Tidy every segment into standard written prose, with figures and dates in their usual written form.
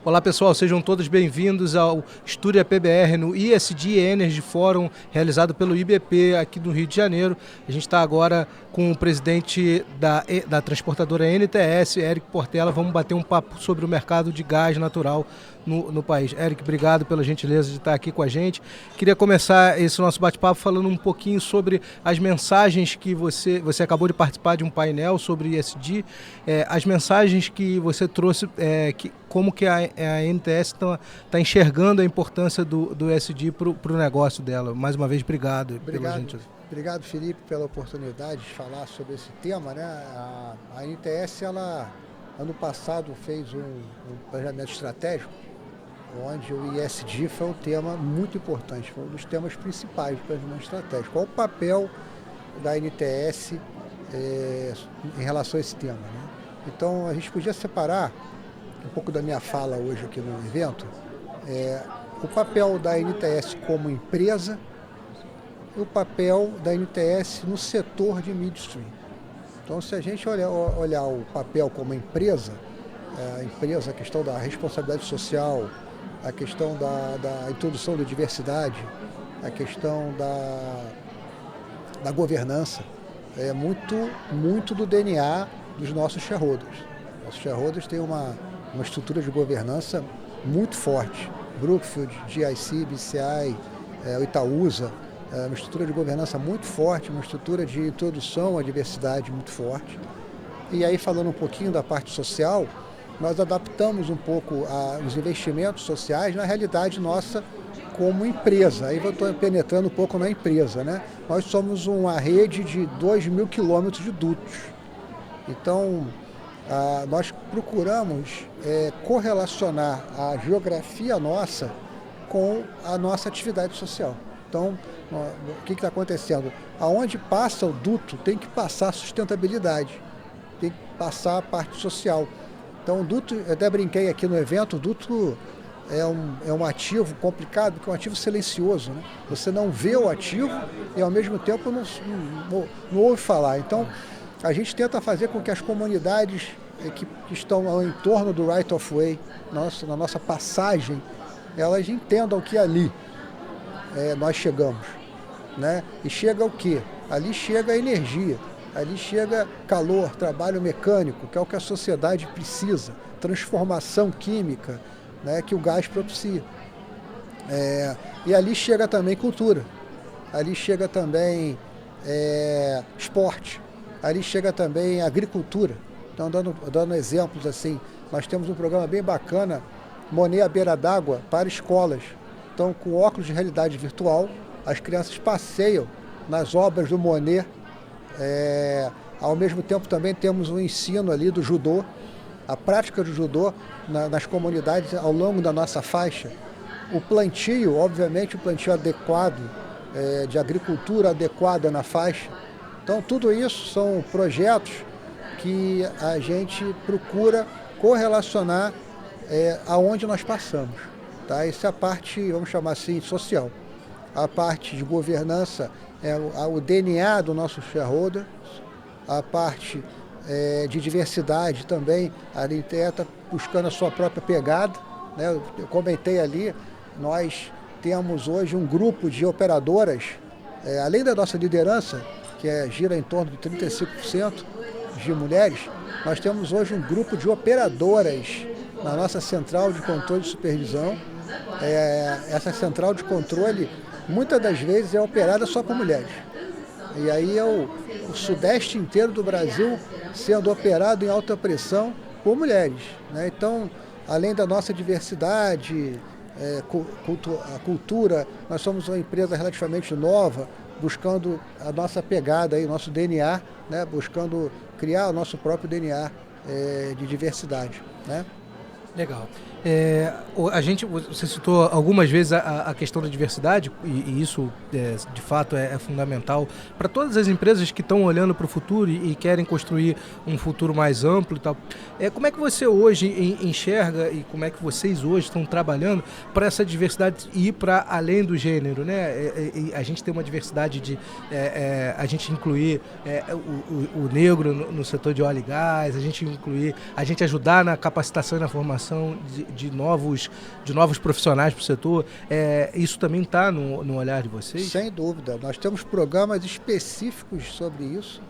Olá pessoal, sejam todos bem-vindos ao Estúdio PBR no ESG Energy Forum, realizado pelo IBP aqui no Rio de Janeiro. A gente está agora com o presidente da transportadora NTS, Eric Portela. Vamos bater um papo sobre o mercado de gás natural no país. Eric, obrigado pela gentileza de estar aqui com a gente. Queria começar esse nosso bate-papo falando um pouquinho sobre as mensagens que você acabou de participar de um painel sobre ESG, as mensagens que você trouxe, como que a NTS está enxergando a importância do ESG para o negócio dela. Mais uma vez, obrigado. Obrigado, Felipe, pela oportunidade de falar sobre esse tema, né? A NTS, ela, ano passado, fez um planejamento estratégico, onde o ESG foi um tema muito importante, foi um dos temas principais do planejamento estratégico. Qual o papel da NTS em relação a esse tema, né? Então, a gente podia separar um pouco da minha fala hoje aqui no evento, o papel da NTS como empresa e o papel da NTS no setor de midstream. Então, se a gente olhar o papel como empresa, a questão da responsabilidade social, a questão da introdução da diversidade, a questão da governança, é muito do DNA dos nossos shareholders. Nossos shareholders têm uma estrutura de governança muito forte. Brookfield, GIC, BCI, o Itaúsa, uma estrutura de governança muito forte, uma estrutura de introdução à diversidade muito forte. E aí, falando um pouquinho da parte social, nós adaptamos um pouco os investimentos sociais na realidade nossa como empresa. Aí eu estou penetrando um pouco na empresa, né? Nós somos uma rede de 2.000 quilômetros de dutos. Então, nós procuramos correlacionar a geografia nossa com a nossa atividade social. Então, o que está acontecendo? Aonde passa o duto tem que passar a sustentabilidade, tem que passar a parte social. Então, o duto, eu até brinquei aqui no evento, o duto é um ativo complicado, porque é um ativo silencioso, né? Você não vê o ativo e, ao mesmo tempo, não ouve falar. Então, a gente tenta fazer com que as comunidades que estão ao entorno do right of way, na nossa passagem, elas entendam que ali nós chegamos, né? E chega o quê? Ali chega a energia, ali chega calor, trabalho mecânico, que é o que a sociedade precisa, transformação química, né, que o gás propicia. E ali chega também cultura, ali chega também esporte, ali chega também agricultura. Então, dando exemplos assim, nós temos um programa bem bacana, Monet à beira d'água, para escolas. Então, com óculos de realidade virtual, as crianças passeiam nas obras do Monet. Ao mesmo tempo, também temos o ensino ali do judô, a prática do judô nas comunidades ao longo da nossa faixa. O plantio, obviamente, o plantio adequado, de agricultura adequada na faixa. Então, tudo isso são projetos que a gente procura correlacionar aonde nós passamos. Tá? Essa é a parte, vamos chamar assim, social. A parte de governança é o DNA do nosso shareholder, a parte de diversidade também, a NTE está buscando a sua própria pegada, né? Eu comentei ali, nós temos hoje um grupo de operadoras, além da nossa liderança, que gira em torno de 35% de mulheres, nós temos hoje um grupo de operadoras na nossa central de controle e supervisão. Essa central de controle, muitas das vezes, é operada só por mulheres. E aí é o sudeste inteiro do Brasil sendo operado em alta pressão por mulheres, né? Então, além da nossa diversidade, a cultura, nós somos uma empresa relativamente nova, buscando a nossa pegada, aí, nosso DNA, né? Buscando criar o nosso próprio DNA de diversidade, né? Legal. Você citou algumas vezes a questão da diversidade, e isso de fato é fundamental para todas as empresas que estão olhando para o futuro e querem construir um futuro mais amplo e tal. Como é que você hoje enxerga e como é que vocês hoje estão trabalhando para essa diversidade ir para além do gênero, né? A gente tem uma diversidade de a gente incluir o negro no setor de óleo e gás, a gente ajudar na capacitação e na formação de novos profissionais para o setor. Isso também está no olhar de vocês? Sem dúvida. Nós temos programas específicos sobre isso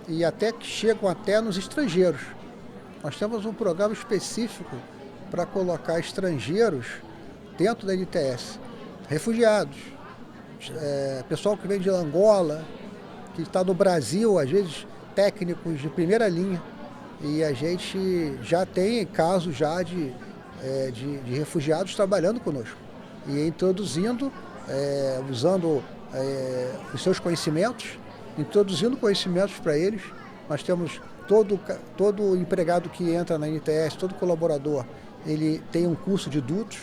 e até que chegam até nos estrangeiros. Nós temos um programa específico para colocar estrangeiros dentro da NTS, refugiados, pessoal que vem de Angola, que está no Brasil, às vezes técnicos de primeira linha, e a gente já tem casos já de refugiados trabalhando conosco e introduzindo, usando os seus conhecimentos, introduzindo conhecimentos para eles. Nós temos todo empregado que entra na NTS, todo colaborador, ele tem um curso de dutos,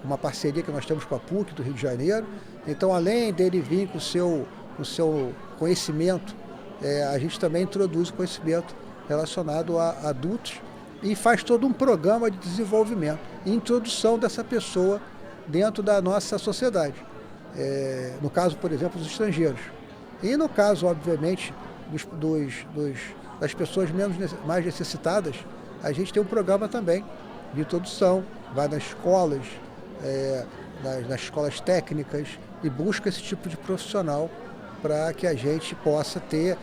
uma parceria que nós temos com a PUC do Rio de Janeiro. Então, além dele vir com o seu conhecimento, a gente também introduz o conhecimento relacionado a adultos e faz todo um programa de desenvolvimento e introdução dessa pessoa dentro da nossa sociedade. No caso, por exemplo, dos estrangeiros. E no caso, obviamente, das pessoas mais necessitadas, a gente tem um programa também de introdução, vai nas escolas, nas escolas técnicas e busca esse tipo de profissional para que a gente possa ter,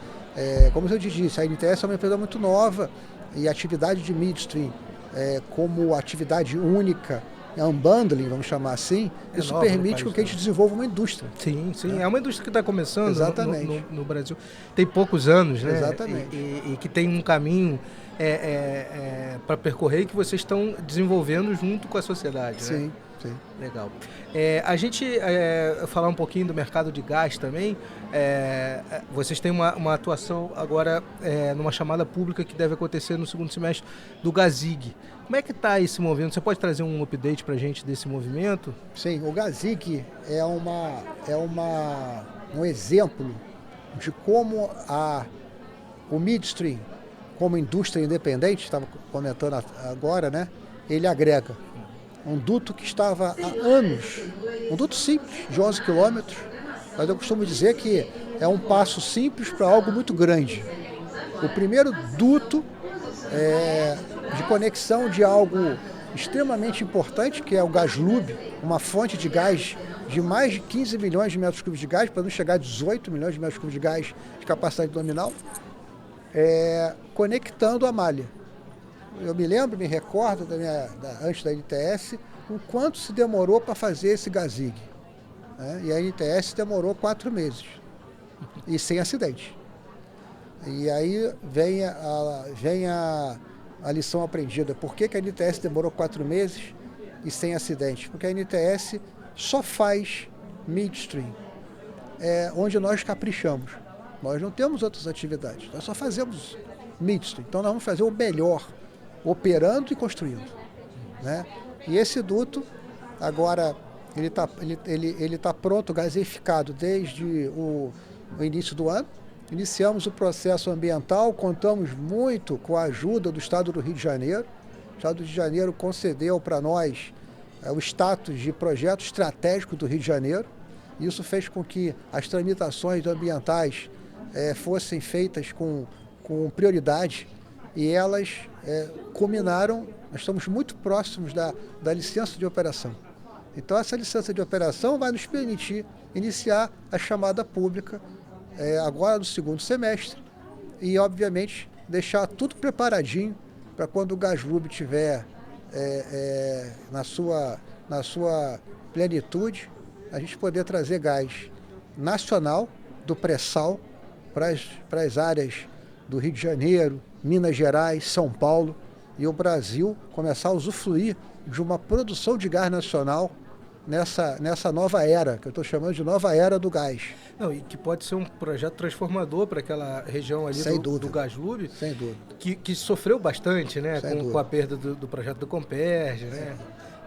como eu te disse, a NTS é uma empresa muito nova e a atividade de midstream como atividade única, unbundling, vamos chamar assim, isso permite que a gente desenvolva uma indústria. Sim, sim. É uma indústria que está começando no Brasil. Tem poucos anos, né? Exatamente. E que tem um caminho para percorrer e que vocês estão desenvolvendo junto com a sociedade, né? Sim, sim. Legal. A gente falar um pouquinho do mercado de gás também. Vocês têm uma atuação agora numa chamada pública que deve acontecer no segundo semestre do GASIG. Como é que está esse movimento? Você pode trazer um update para a gente desse movimento? Sim, o GASIG é um exemplo de como o midstream, como indústria independente, estava comentando agora, né? Ele agrega um duto que estava há anos, um duto simples, de 11 quilômetros, mas eu costumo dizer que é um passo simples para algo muito grande. O primeiro duto de conexão de algo extremamente importante, que é o GasLub, uma fonte de gás de mais de 15 milhões de metros cúbicos de gás, para não chegar a 18 milhões de metros cúbicos de gás de capacidade nominal, conectando a malha. Eu me recordo antes da NTS, o quanto se demorou para fazer esse GASIG. Né? E a NTS demorou 4 meses, e sem acidente. E aí vem a lição aprendida. Por que a NTS demorou 4 meses e sem acidente? Porque a NTS só faz midstream, onde nós caprichamos. Nós não temos outras atividades, nós só fazemos midstream. Então nós vamos fazer o melhor, operando e construindo. Né? E esse duto, agora, ele tá pronto, gaseificado desde o início do ano. Iniciamos o processo ambiental, contamos muito com a ajuda do Estado do Rio de Janeiro. O Estado do Rio de Janeiro concedeu para nós o status de projeto estratégico do Rio de Janeiro. Isso fez com que as tramitações ambientais fossem feitas com prioridade e elas culminaram, nós estamos muito próximos da licença de operação. Então essa licença de operação vai nos permitir iniciar a chamada pública agora no segundo semestre e, obviamente, deixar tudo preparadinho para quando o GasLub estiver na sua plenitude, a gente poder trazer gás nacional do pré-sal para as áreas do Rio de Janeiro, Minas Gerais, São Paulo e o Brasil começar a usufruir de uma produção de gás nacional nessa nova era, que eu estou chamando de nova era do gás. Não, e que pode ser um projeto transformador para aquela região ali do GasLub. Sem dúvida. Que sofreu bastante, né, com a perda do projeto do Comperj, né?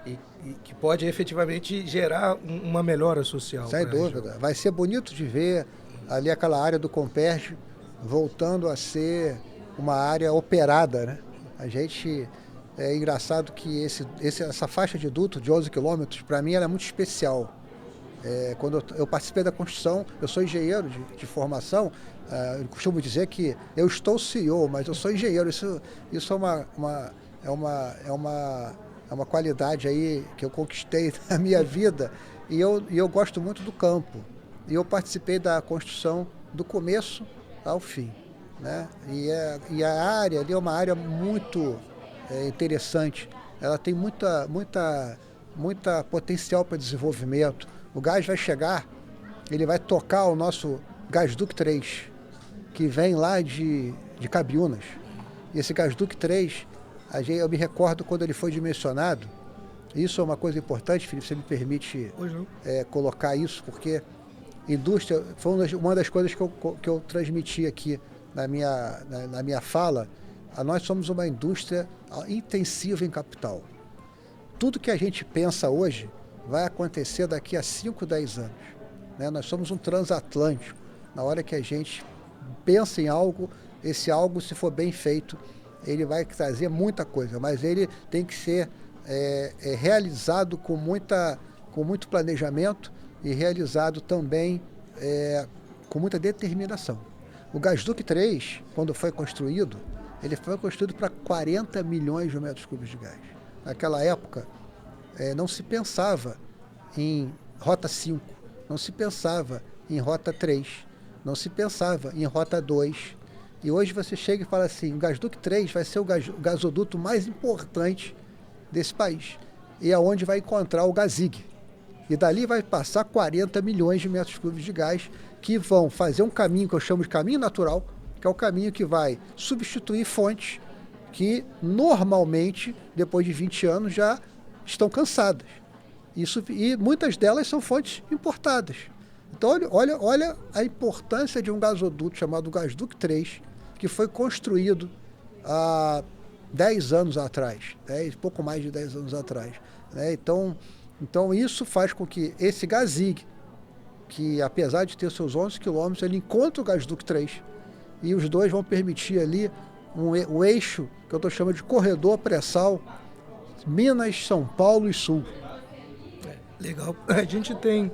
E que pode efetivamente gerar uma melhora social. Sem dúvida. Vai ser bonito de ver ali aquela área do Comperj voltando a ser uma área operada, né? É engraçado que essa faixa de duto de 11 quilômetros, para mim, ela é muito especial. Quando eu participei da construção, eu sou engenheiro de formação, eu costumo dizer que eu estou CEO, mas eu sou engenheiro. Isso é é uma qualidade aí que eu conquistei na minha vida e eu gosto muito do campo. E eu participei da construção do começo ao fim, né? E a área ali é uma área muito interessante. Ela tem muita potencial para desenvolvimento. O gás vai chegar, ele vai tocar o nosso Gasduc 3, que vem lá de Cabiúnas. E esse Gasduc 3, eu me recordo quando ele foi dimensionado. Isso é uma coisa importante, Felipe, você me permite colocar isso, porque indústria foi uma das coisas que eu transmiti aqui na minha fala. Nós somos uma indústria intensiva em capital. Tudo que a gente pensa hoje vai acontecer daqui a 5, 10 anos. Né? Nós somos um transatlântico. Na hora que a gente pensa em algo, esse algo, se for bem feito, ele vai trazer muita coisa, mas ele tem que ser realizado com muito planejamento e realizado também com muita determinação. O Gasduc 3, quando foi construído, ele foi construído para 40 milhões de metros cúbicos de gás. Naquela época, não se pensava em Rota 5, não se pensava em Rota 3, não se pensava em Rota 2. E hoje você chega e fala assim, o Gasduc 3 vai ser o gasoduto mais importante desse país. E é onde vai encontrar o Gazig. E dali vai passar 40 milhões de metros cúbicos de gás que vão fazer um caminho que eu chamo de caminho natural, que é o caminho que vai substituir fontes que normalmente, depois de 20 anos, já estão cansadas. E muitas delas são fontes importadas. Então, olha a importância de um gasoduto chamado Gasduc 3, que foi construído há 10 anos atrás, pouco mais de 10 anos atrás. Né? Então, isso faz com que esse Gazig, que apesar de ter seus 11 quilômetros, ele encontra o Gasduc 3, e os dois vão permitir ali um eixo que eu estou chamando de corredor pré-sal, Minas, São Paulo e Sul. Legal. A gente tem,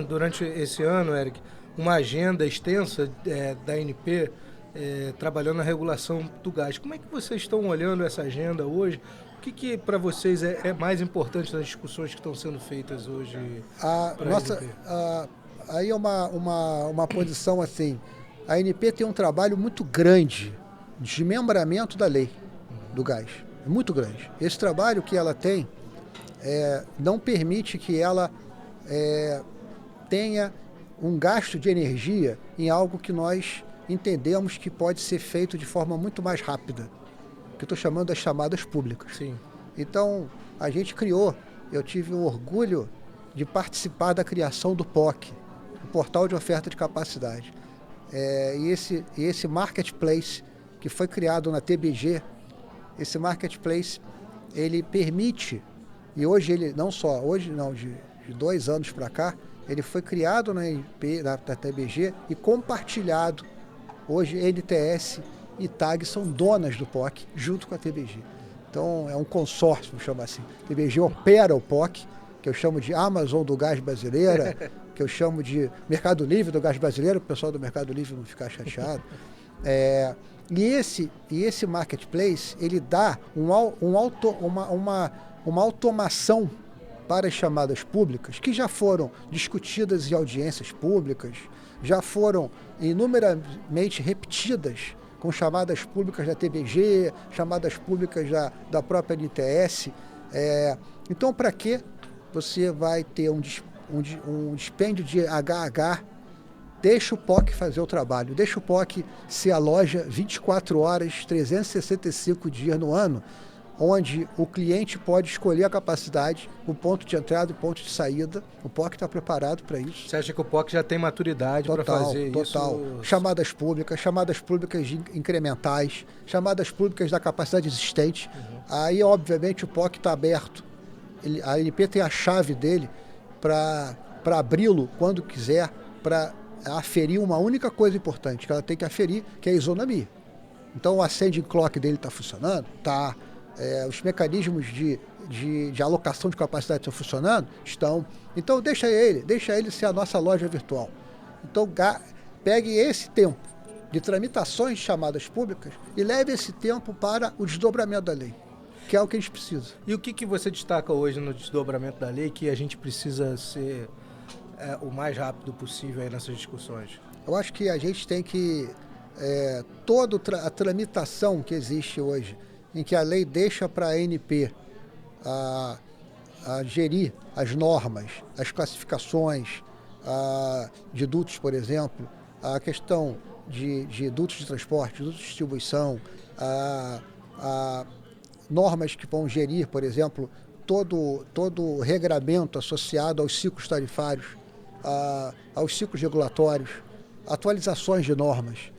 durante esse ano, Eric, uma agenda extensa da ANP trabalhando na regulação do gás. Como é que vocês estão olhando essa agenda hoje? O que para vocês é mais importante nas discussões que estão sendo feitas hoje para a ANP? Aí é uma posição assim, a ANP tem um trabalho muito grande de desmembramento da lei do gás, muito grande. Esse trabalho que ela tem não permite que ela tenha um gasto de energia em algo que nós entendemos que pode ser feito de forma muito mais rápida, que eu estou chamando das chamadas públicas. Sim. Então, a gente criou, eu tive o orgulho de participar da criação do POC, o Portal de Oferta de Capacidade. E esse marketplace que foi criado na TBG, esse marketplace, ele permite, e hoje ele não só, de 2 anos para cá, ele foi criado na TBG e compartilhado. Hoje NTS e TAG são donas do POC junto com a TBG. Então é um consórcio, vamos chamar assim. A TBG opera o POC, que eu chamo de Amazon do gás brasileira, que eu chamo de Mercado Livre do gás brasileiro, para o pessoal do Mercado Livre não ficar chateado. E esse marketplace, ele dá uma automação para as chamadas públicas, que já foram discutidas em audiências públicas, já foram inumeramente repetidas com chamadas públicas da TBG, chamadas públicas da própria NTS. Então, para que você vai ter um dispêndio de HH? Deixa o POC fazer o trabalho, deixa o POC ser a loja 24 horas, 365 dias no ano, onde o cliente pode escolher a capacidade, o ponto de entrada e o ponto de saída. O POC está preparado para isso. Você acha que o POC já tem maturidade para fazer isso? Total. Chamadas públicas incrementais, chamadas públicas da capacidade existente. Aí, obviamente, o POC está aberto. A ANP tem a chave dele para abri-lo quando quiser, para aferir uma única coisa importante, que ela tem que aferir, que é a isonomia. Então, o ascending clock dele está funcionando? Está. Os mecanismos de alocação de capacidade estão funcionando? Estão. Então, deixa ele ser a nossa loja virtual. Então, pegue esse tempo de tramitações de chamadas públicas e leve esse tempo para o desdobramento da lei. que é o que a gente precisa. E o que você destaca hoje no desdobramento da lei que a gente precisa ser o mais rápido possível aí nessas discussões? Eu acho que a gente tem que, toda a tramitação que existe hoje, em que a lei deixa para a ANP a gerir as normas, as classificações de dutos, por exemplo, a questão de dutos de transporte, dutos de distribuição, normas que vão gerir, por exemplo, todo o regramento associado aos ciclos tarifários, aos ciclos regulatórios, atualizações de normas.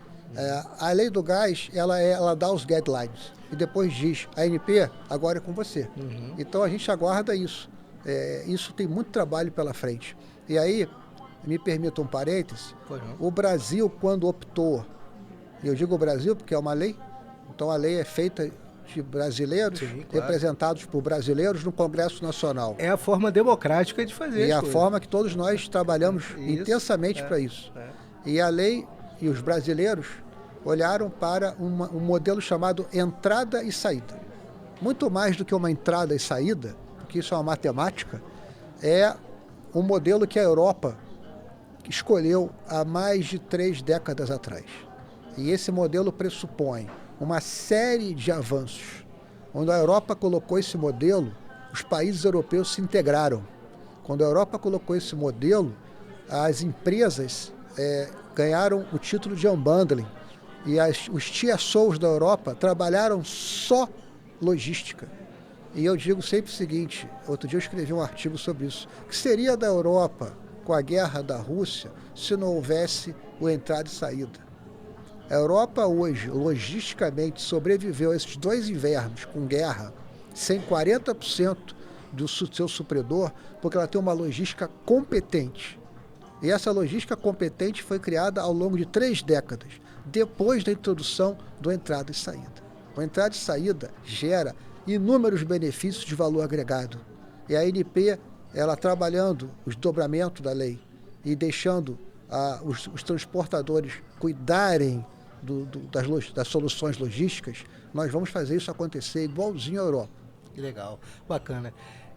A lei do gás, ela dá os guidelines e depois diz, a ANP agora é com você. Então a gente aguarda isso. Isso tem muito trabalho pela frente. E aí, me permita um parêntese, o Brasil, quando optou, e eu digo o Brasil porque é uma lei, então a lei é feita de brasileiros, sim, claro, representados por brasileiros no Congresso Nacional. É a forma democrática de fazer. E a forma que todos nós trabalhamos intensamente para isso. E a lei e os brasileiros olharam para um modelo chamado entrada e saída. Muito mais do que uma entrada e saída, porque isso é uma matemática, é um modelo que a Europa escolheu há mais de 3 décadas atrás. E esse modelo pressupõe uma série de avanços. Quando a Europa colocou esse modelo, os países europeus se integraram. Quando a Europa colocou esse modelo, as empresas ganharam o título de unbundling. E os TSOs da Europa trabalharam só logística. E eu digo sempre o seguinte, outro dia eu escrevi um artigo sobre isso, que seria da Europa com a guerra da Rússia se não houvesse o entrada e saída. A Europa hoje, logisticamente, sobreviveu a esses 2 invernos com guerra, sem 40% do seu supridor, porque ela tem uma logística competente. E essa logística competente foi criada ao longo de 3 décadas, depois da introdução do entrada e saída. O entrada e saída gera inúmeros benefícios de valor agregado. E a ANP, ela trabalhando os dobramentos da lei e deixando os transportadores cuidarem das soluções logísticas, nós vamos fazer isso acontecer igualzinho à Europa. Que legal, bacana.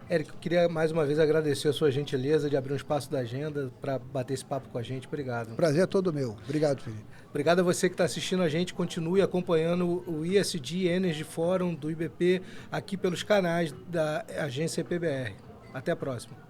Érico, eu queria mais uma vez agradecer a sua gentileza de abrir um espaço da agenda para bater esse papo com a gente. Obrigado. Prazer é todo meu. Obrigado, Felipe. Obrigado a você que está assistindo a gente. Continue acompanhando o ESG Energy Forum do IBP aqui pelos canais da agência PBR. Até a próxima.